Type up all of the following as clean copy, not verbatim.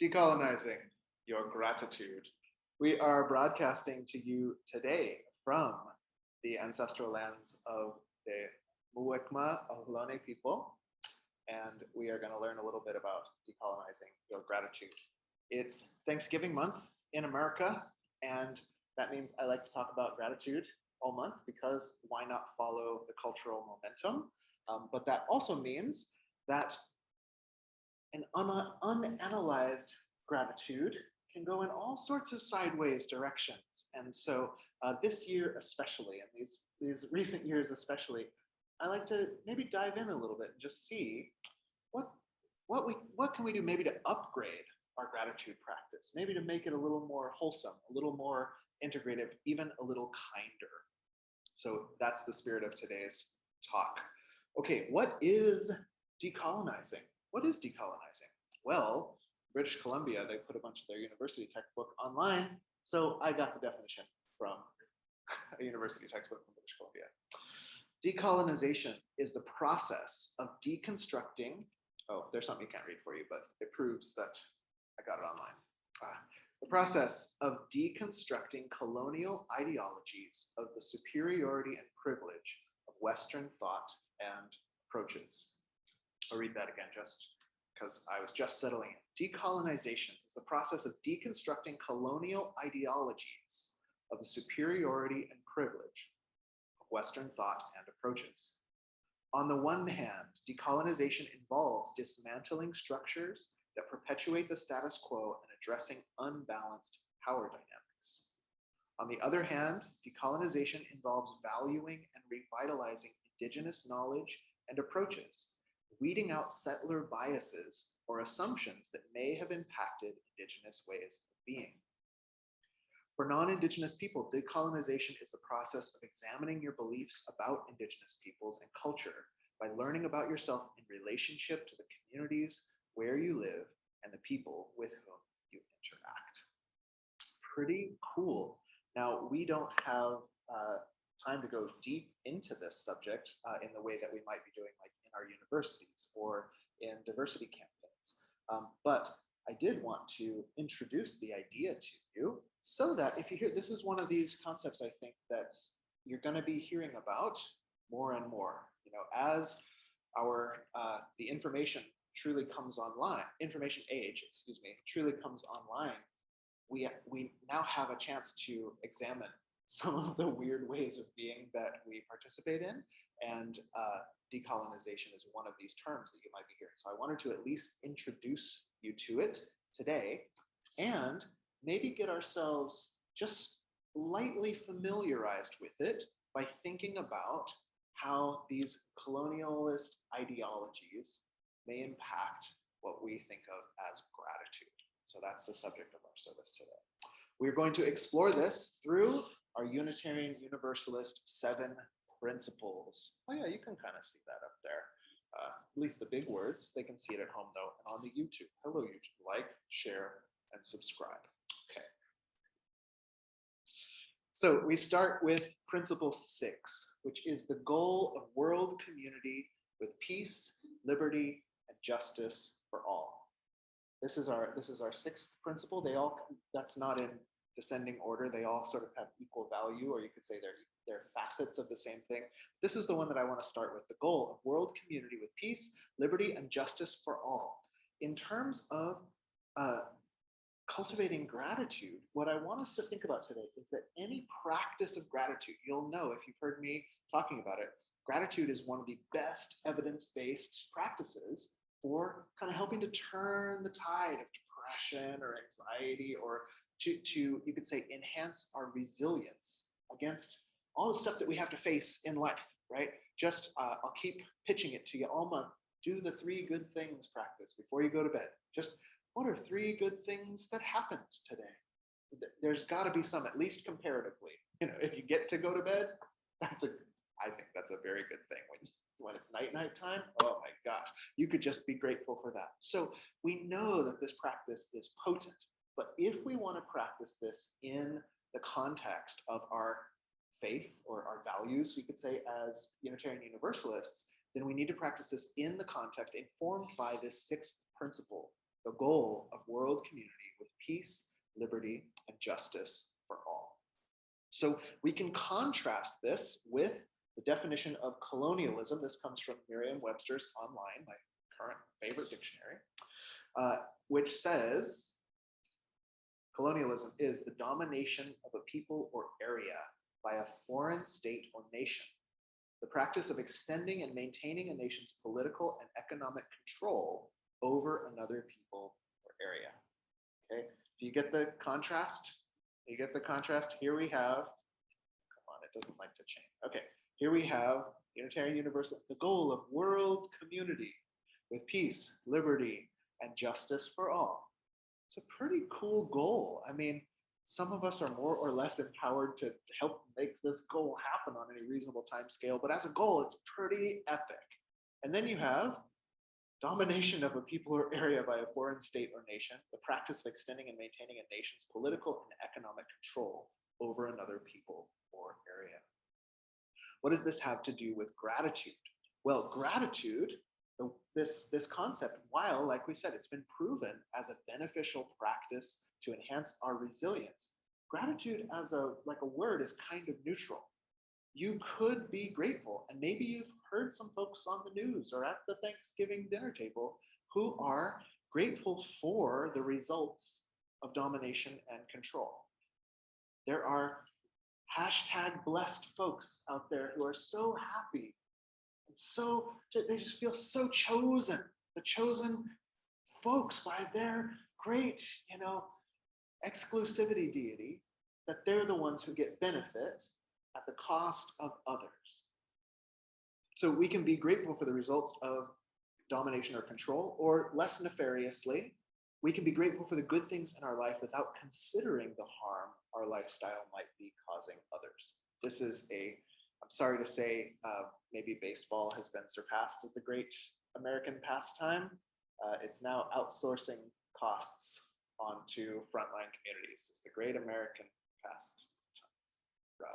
Decolonizing your gratitude. We are broadcasting to you today from the ancestral lands of the Muwekma Ohlone people, and we are going to learn a little bit about decolonizing your gratitude. It's Thanksgiving month in America, and that means I like to talk about gratitude all month because why not follow the cultural momentum? But that also means that an unanalyzed gratitude can go in all sorts of sideways directions. And so this year especially, and these recent years especially, I like to maybe dive in a little bit and just see what can we do maybe to upgrade our gratitude practice, maybe to make it a little more wholesome, a little more integrative, even a little kinder. So that's the spirit of today's talk. Okay, what is decolonizing? What is decolonizing? Well, British Columbia, they put a bunch of their university textbook online, so I got the definition from a university textbook from British Columbia. Decolonization is the process of deconstructing, oh, there's something you can't read for you, but it proves that I got it online. The process of deconstructing colonial ideologies of the superiority and privilege of Western thought and approaches. I'll read that again just because I was just settling in. Decolonization is the process of deconstructing colonial ideologies of the superiority and privilege of Western thought and approaches. On the one hand, decolonization involves dismantling structures that perpetuate the status quo and addressing unbalanced power dynamics. On the other hand, decolonization involves valuing and revitalizing indigenous knowledge and approaches, weeding out settler biases or assumptions that may have impacted indigenous ways of being. For non-indigenous people, decolonization is the process of examining your beliefs about indigenous peoples and culture by learning about yourself in relationship to the communities where you live and the people with whom you interact. Pretty cool. Now, we don't have time to go deep into this subject in the way that we might be doing like in our universities or in diversity campaigns. But I did want to introduce the idea to you so that if you hear, this is one of these concepts I think that's you're going to be hearing about more and more. You know, as our the information truly comes online, information age, excuse me, truly comes online, we now have a chance to examine some of the weird ways of being that we participate in, and decolonization is one of these terms that you might be hearing. So I wanted to at least introduce you to it today and maybe get ourselves just lightly familiarized with it by thinking about how these colonialist ideologies may impact what we think of as gratitude. So that's the subject of our service today. We're going to explore this through our Unitarian Universalist 7 principles. Oh yeah, you can kind of see that up there. At least the big words. They can see it at home though, and on the YouTube. Hello YouTube, like, share, and subscribe. Okay. So we start with principle 6, which is the goal of world community with peace, liberty, and justice for all. This is our 6th principle. That's not in descending order. They all sort of have equal value, or you could say they're facets of the same thing. This is the one that I want to start with, the goal of world community with peace, liberty, and justice for all. In terms of cultivating gratitude, what I want us to think about today is that any practice of gratitude, you'll know if you've heard me talking about it, gratitude is one of the best evidence-based practices for kind of helping to turn the tide of depression or anxiety, or to you could say enhance our resilience against all the stuff that we have to face in life, right? Just I'll keep pitching it to you all month. Do the 3 good things practice before you go to bed. Just what are 3 good things that happened today? There's got to be some, at least comparatively. You know, if you get to go to bed, I think that's a very good thing. When it's night time, oh my gosh, you could just be grateful for that. So we know that this practice is potent, but if we want to practice this in the context of our faith or our values, we could say as Unitarian Universalists, then we need to practice this in the context informed by this 6th principle the goal of world community with peace, liberty, and justice for all. So we can contrast this with the definition of colonialism. This comes from Merriam-Webster's Online, my current favorite dictionary, which says colonialism is the domination of a people or area by a foreign state or nation, the practice of extending and maintaining a nation's political and economic control over another people or area. Okay, do you get the contrast? You get the contrast? Here we have, come on, it doesn't like to change. Okay, here we have Unitarian Universal, the goal of world community with peace, liberty, and justice for all. It's a pretty cool goal. I mean, some of us are more or less empowered to help make this goal happen on any reasonable time scale, but as a goal, it's pretty epic. And then you have domination of a people or area by a foreign state or nation, the practice of extending and maintaining a nation's political and economic control over another people or area. What does this have to do with gratitude? Well, gratitude, this concept, while, like we said, it's been proven as a beneficial practice to enhance our resilience, gratitude as a word is kind of neutral. You could be grateful, and maybe you've heard some folks on the news or at the Thanksgiving dinner table who are grateful for the results of domination and control. There are #blessed folks out there who are so happy and so they just feel so chosen, the chosen folks by their great, exclusivity deity, that they're the ones who get benefit at the cost of others. So we can be grateful for the results of domination or control, or less nefariously, we can be grateful for the good things in our life without considering the harm our lifestyle might be causing others. This is I'm sorry to say, maybe baseball has been surpassed as the great American pastime. It's now outsourcing costs onto frontline communities. It's the great American pastime. Rough.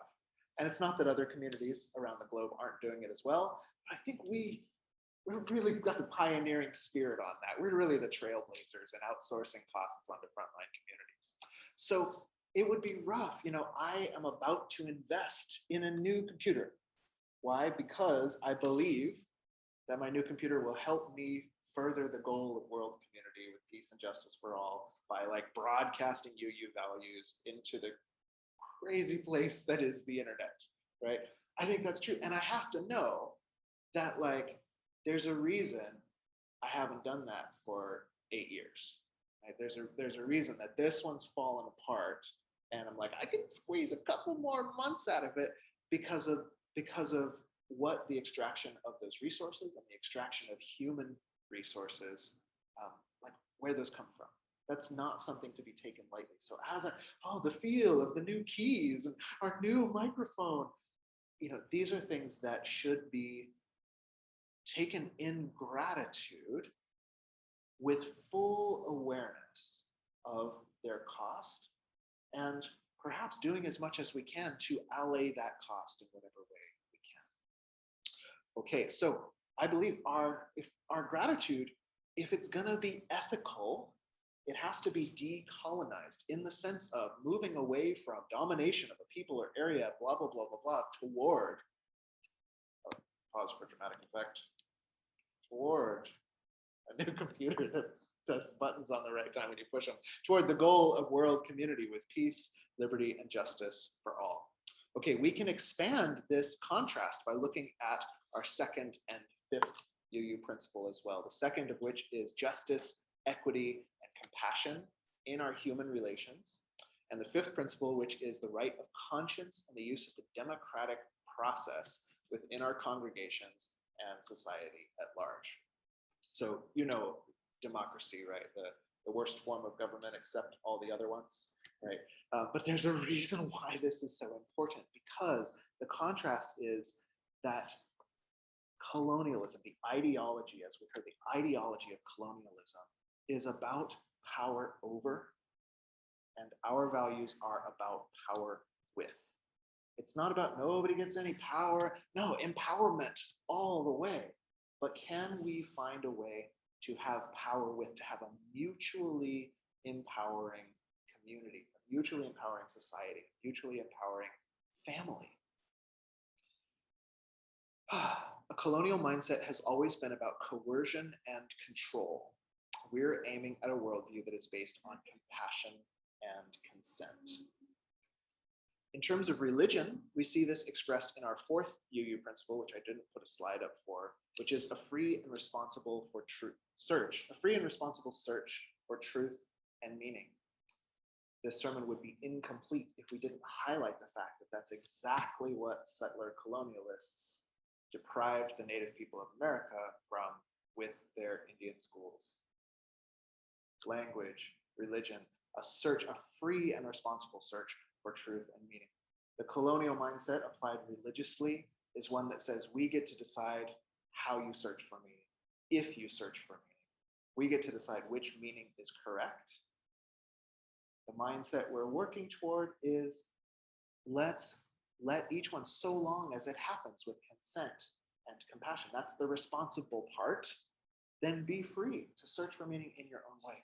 And it's not that other communities around the globe aren't doing it as well. But I think we've really got the pioneering spirit on that. We're really the trailblazers in outsourcing costs onto frontline communities. So it would be rough. I am about to invest in a new computer. Why? Because I believe that my new computer will help me further the goal of world community with peace and justice for all by broadcasting UU values into the crazy place that is the internet, right? I think that's true. And I have to know that there's a reason I haven't done that for 8 years. Right? There's a reason that this one's fallen apart, and I'm I can squeeze a couple more months out of it because of what the extraction of those resources and the extraction of human resources, where those come from. That's not something to be taken lightly. So the feel of the new keys and our new microphone, these are things that should be taken in gratitude with full awareness of their cost, and perhaps doing as much as we can to allay that cost in whatever way we can. Okay, so I believe our gratitude, if it's gonna be ethical, it has to be decolonized in the sense of moving away from domination of a people or area, blah, blah, blah, blah, blah, toward, pause for dramatic effect, toward a new computer that does buttons on the right time when you push them, toward the goal of world community with peace, liberty, and justice for all. Okay, we can expand this contrast by looking at our second and fifth UU principle as well. The second of which is justice, equity, and compassion in our human relations. And the fifth principle, which is the right of conscience and the use of the democratic process within our congregations and society at large. So, democracy, right? The worst form of government except all the other ones, right? But there's a reason why this is so important, because the contrast is that colonialism, the ideology, as we've heard, the ideology of colonialism is about power over, and our values are about power with. It's not about nobody gets any power. No, empowerment all the way. But can we find a way to have power with, to have a mutually empowering community, a mutually empowering society, a mutually empowering family. A colonial mindset has always been about coercion and control. We're aiming at a worldview that is based on compassion and consent. In terms of religion, we see this expressed in our fourth UU principle, which I didn't put a slide up for, which is a free and responsible for truth search, a free and responsible search for truth and meaning. This sermon would be incomplete if we didn't highlight the fact that that's exactly what settler colonialists deprived the native people of America from with their Indian schools. Language, religion, a search, a free and responsible search for truth and meaning. The colonial mindset applied religiously is one that says we get to decide how you search for meaning, if you search for meaning. We get to decide which meaning is correct. The mindset we're working toward is let's let each one, so long as it happens with consent and compassion, that's the responsible part, then be free to search for meaning in your own way.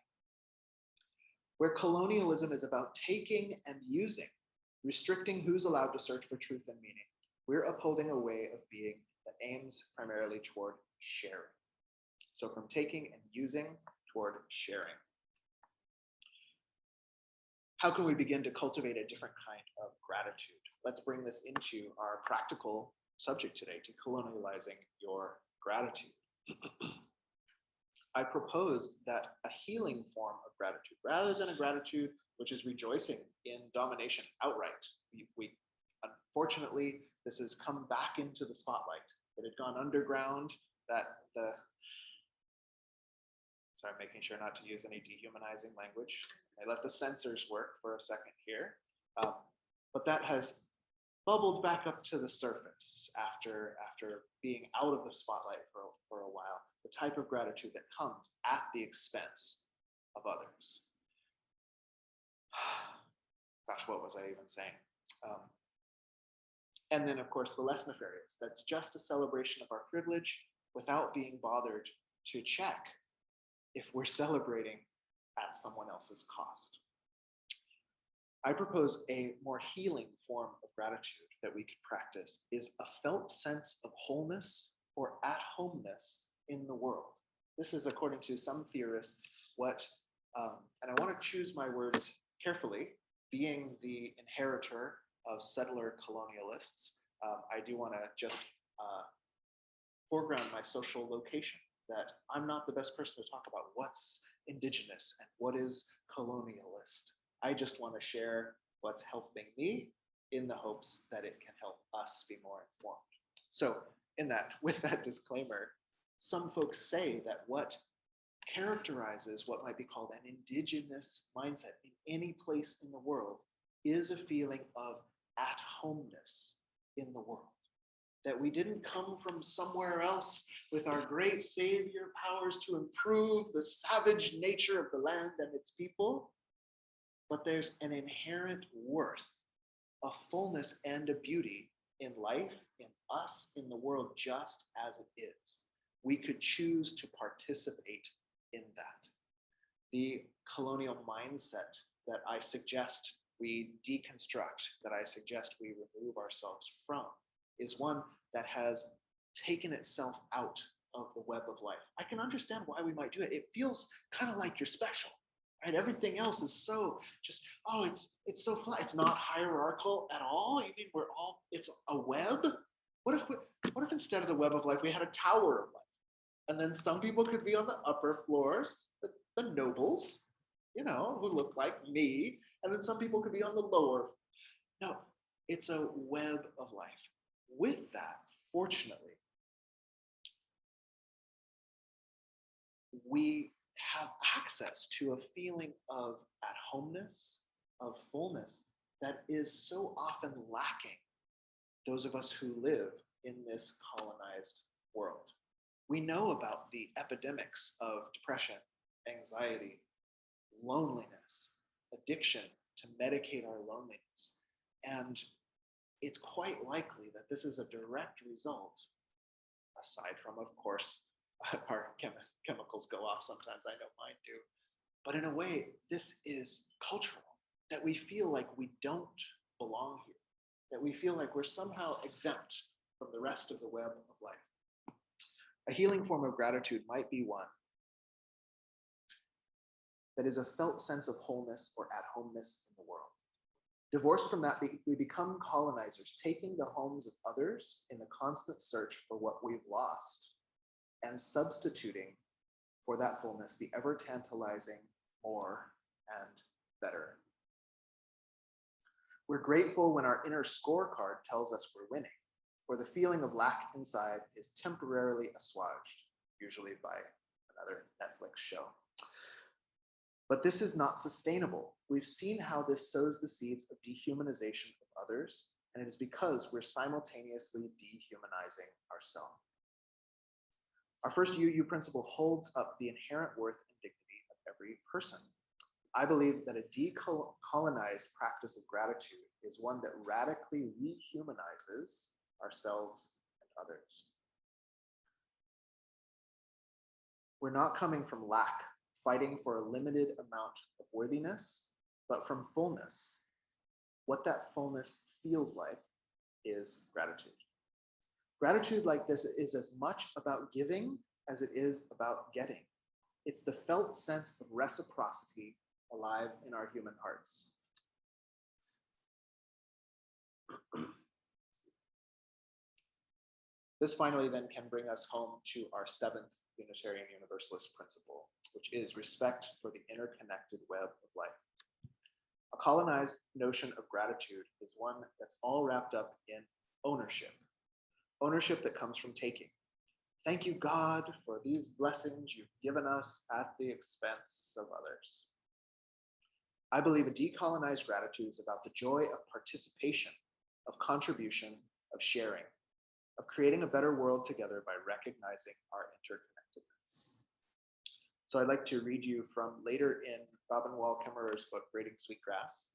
Where colonialism is about taking and using, restricting who's allowed to search for truth and meaning, we're upholding a way of being that aims primarily toward sharing. So from taking and using toward sharing. How can we begin to cultivate a different kind of gratitude? Let's bring this into our practical subject today, decolonizing your gratitude. I propose that a healing form of gratitude, rather than a gratitude which is rejoicing in domination outright. We unfortunately, this has come back into the spotlight. It had gone underground, sorry, making sure not to use any dehumanizing language. I let the censors work for a second here. But that has bubbled back up to the surface after being out of the spotlight for a while. The type of gratitude that comes at the expense of others. Gosh, what was I even saying? And then, of course, the less nefarious. That's just a celebration of our privilege without being bothered to check if we're celebrating at someone else's cost. I propose a more healing form of gratitude that we could practice is a felt sense of wholeness or at-homeness in the world. This is, according to some theorists, what, and I want to choose my words carefully, being the inheritor of settler colonialists, I do want to just foreground my social location, that I'm not the best person to talk about what's indigenous and what is colonialist. I just want to share what's helping me in the hopes that it can help us be more informed. So with that disclaimer, some folks say that what characterizes what might be called an indigenous mindset in any place in the world is a feeling of at-homeness in the world. That we didn't come from somewhere else with our great savior powers to improve the savage nature of the land and its people, but there's an inherent worth, a fullness and a beauty in life, in us, in the world, just as it is. We could choose to participate in that. The colonial mindset that I suggest we deconstruct, that I suggest we remove ourselves from, is one that has taken itself out of the web of life. I can understand why we might do it. It feels kind of like you're special, right? Everything else is so just, oh, it's so flat. It's not hierarchical at all. You mean it's a web? What if instead of the web of life, we had a tower of life? And then some people could be on the upper floors, the nobles, who look like me. And then some people could be on the lower. No, it's a web of life. With that, fortunately, we have access to a feeling of at-homeness, of fullness, that is so often lacking those of us who live in this colonized world. We know about the epidemics of depression, anxiety, loneliness, addiction to medicate our loneliness. And it's quite likely that this is a direct result, aside from, of course, our chemicals go off sometimes. I know mine do. But in a way, this is cultural, that we feel like we don't belong here, that we feel like we're somehow exempt from the rest of the web of life. A healing form of gratitude might be one that is a felt sense of wholeness or at homeness in the world. Divorced from that, we become colonizers, taking the homes of others in the constant search for what we've lost and substituting for that fullness the ever tantalizing more and better. We're grateful when our inner scorecard tells us we're winning, for the feeling of lack inside is temporarily assuaged, usually by another Netflix show. But this is not sustainable. We've seen how this sows the seeds of dehumanization of others, and it is because we're simultaneously dehumanizing ourselves. Our first UU principle holds up the inherent worth and dignity of every person. I believe that a decolonized practice of gratitude is one that radically rehumanizes ourselves and others. We're not coming from lack, fighting for a limited amount of worthiness, but from fullness. What that fullness feels like is gratitude. Gratitude like this is as much about giving as it is about getting. It's the felt sense of reciprocity alive in our human hearts. This finally then can bring us home to our seventh Unitarian Universalist principle, which is respect for the interconnected web of life. A colonized notion of gratitude is one that's all wrapped up in ownership. Ownership that comes from taking. Thank you, God, for these blessings you've given us at the expense of others. I believe a decolonized gratitude is about the joy of participation, of contribution, of sharing, of creating a better world together by recognizing our interconnectedness. So I'd like to read you from later in Robin Wall Kimmerer's book, Braiding Sweetgrass,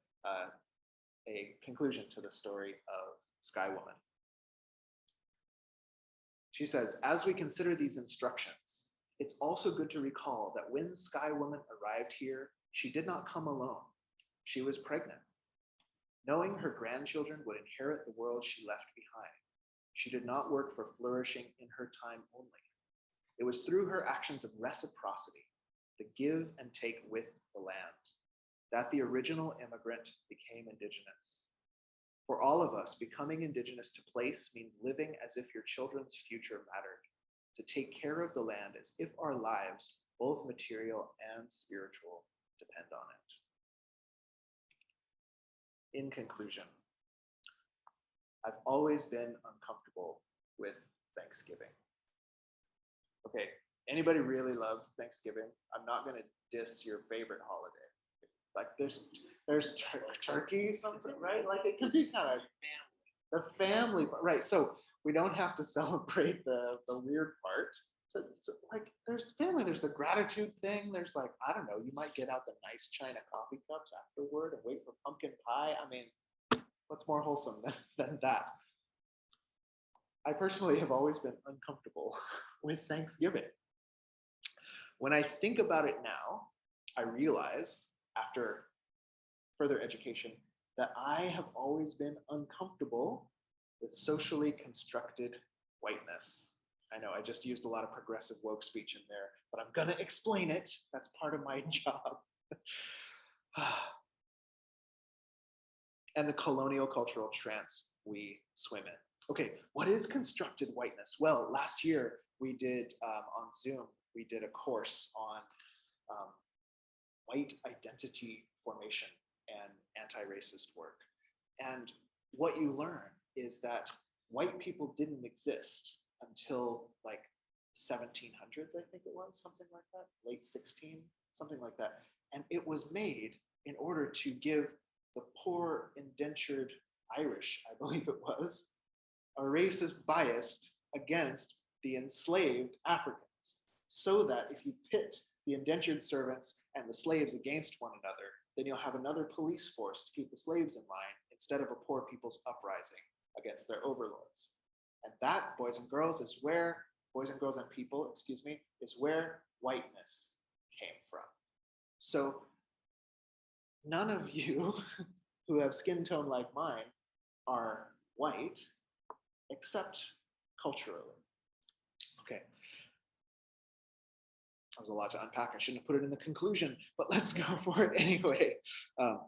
a conclusion to the story of Sky Woman. She says, as we consider these instructions, it's also good to recall that when Sky Woman arrived here, she did not come alone. She was pregnant. Knowing her grandchildren would inherit the world she left behind, she did not work for flourishing in her time only. It was through her actions of reciprocity, the give and take with the land, that the original immigrant became indigenous. For all of us, becoming indigenous to place means living as if your children's future mattered, to take care of the land as if our lives, both material and spiritual, depend on it. In conclusion, I've always been uncomfortable with Thanksgiving. Okay, anybody really love Thanksgiving? I'm not gonna diss your favorite holiday. Like there's turkey, something, right? Like it can be kind of the family, right? So we don't have to celebrate the weird part. So like there's family, there's the gratitude thing. There's like, I don't know, you might get out the nice China coffee cups afterward and wait for pumpkin pie. I mean, what's more wholesome than that? I personally have always been uncomfortable with Thanksgiving. When I think about it now, I realize after further education that I have always been uncomfortable with socially constructed whiteness. I know I just used a lot of progressive woke speech in there, but I'm gonna explain it. That's part of my job. And the colonial cultural trance we swim in. Okay, what is constructed whiteness? Well, last year we did on Zoom, we did a course on white identity formation and anti-racist work. And what you learn is that white people didn't exist until like 1700s, I think it was, something like that, late 16, something like that. And it was made in order to give the poor indentured Irish, I believe it was, a racist bias against the enslaved Africans, so that if you pit the indentured servants and the slaves against one another, then you'll have another police force to keep the slaves in line instead of a poor people's uprising against their overlords. And that, boys and girls, is where boys and girls and people, excuse me, is where whiteness came from. So none of you who have skin tone like mine are white, except culturally. Okay. That was a lot to unpack. I shouldn't have put it in the conclusion, but let's go for it anyway. Um,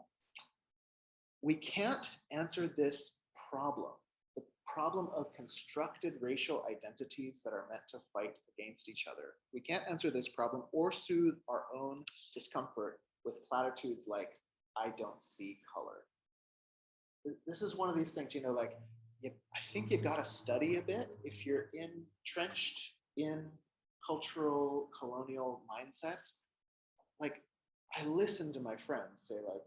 we can't answer this problem, the problem of constructed racial identities that are meant to fight against each other. We can't answer this problem or soothe our own discomfort with platitudes like, I don't see color. This is one of these things, like, I think you got to study a bit if you're entrenched in cultural colonial mindsets. Like, I listen to my friends say, like,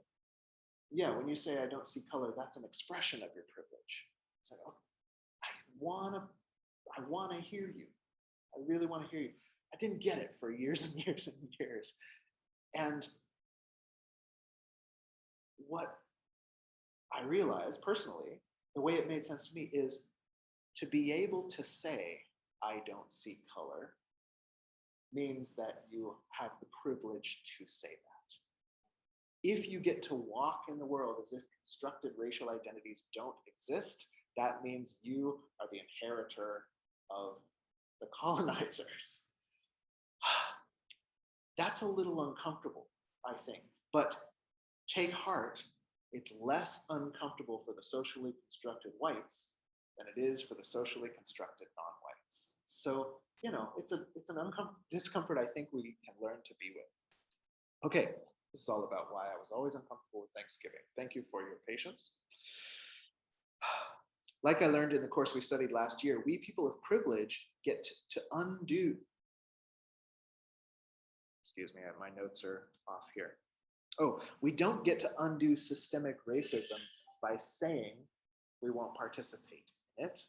yeah, when you say I don't see color, that's an expression of your privilege. It's like, oh, I wanna hear you. I really want to hear you. I didn't get it for years and years and years. And what I realized personally, the way it made sense to me is to be able to say, I don't see color, means that you have the privilege to say that. If you get to walk in the world as if constructed racial identities don't exist, that means you are the inheritor of the colonizers. That's a little uncomfortable, I think. But take heart, it's less uncomfortable for the socially constructed whites than it is for the socially constructed non-whites. So, it's an discomfort I think we can learn to be with. Okay, this is all about why I was always uncomfortable with Thanksgiving. Thank you for your patience. Like I learned in the course we studied last year, we people of privilege get to undo. Excuse me, my notes are off here. Oh, we don't get to undo systemic racism by saying we won't participate in it.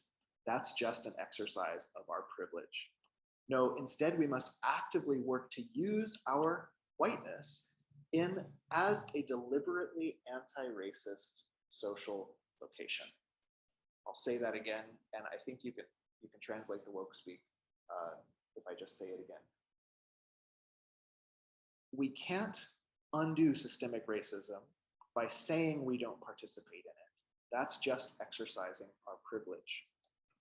That's just an exercise of our privilege. No, instead we must actively work to use our whiteness as a deliberately anti-racist social location. I'll say that again, and I think you can translate the woke speak if I just say it again. We can't undo systemic racism by saying we don't participate in it. That's just exercising our privilege.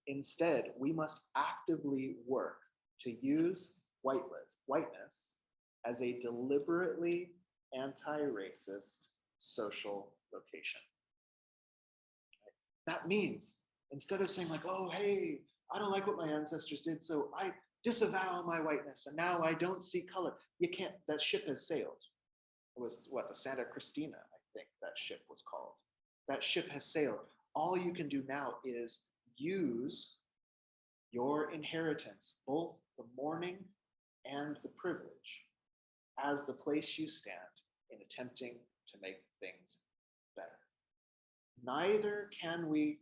Instead, we must actively work to use whiteness as a deliberately anti-racist social location. That means instead of saying like, oh, hey, I don't like what my ancestors did, so I disavow my whiteness and now I don't see color. You can't, that ship has sailed. It was the Santa Cristina, I think that ship was called. That ship has sailed. All you can do now is use your inheritance, both the mourning and the privilege, as the place you stand in attempting to make things better. Neither can we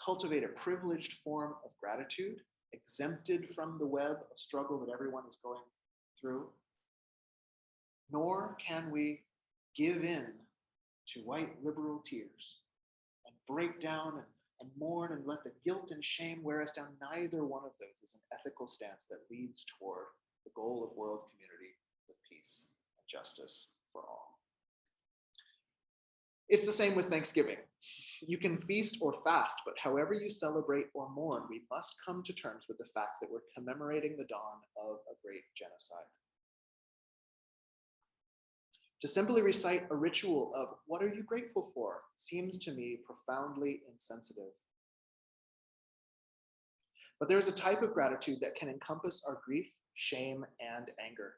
cultivate a privileged form of gratitude, exempted from the web of struggle that everyone is going through, nor can we give in to white liberal tears and break down and mourn and let the guilt and shame wear us down. Neither one of those is an ethical stance that leads toward the goal of world community with peace and justice for all. It's the same with Thanksgiving. You can feast or fast, but however you celebrate or mourn, we must come to terms with the fact that we're commemorating the dawn of a great genocide. To simply recite a ritual of what are you grateful for seems to me profoundly insensitive. But there's a type of gratitude that can encompass our grief, shame, and anger.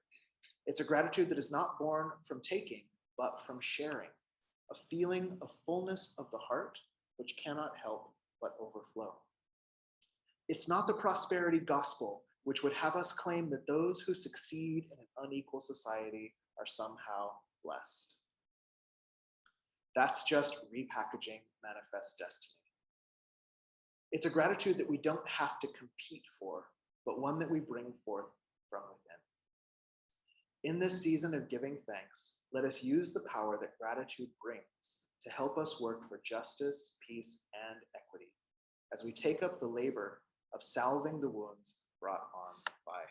It's a gratitude that is not born from taking, but from sharing, a feeling of fullness of the heart, which cannot help but overflow. It's not the prosperity gospel, which would have us claim that those who succeed in an unequal society are somehow blessed. That's just repackaging manifest destiny. It's a gratitude that we don't have to compete for, but one that we bring forth from within. In this season of giving thanks, let us use the power that gratitude brings to help us work for justice, peace, and equity as we take up the labor of salving the wounds brought on by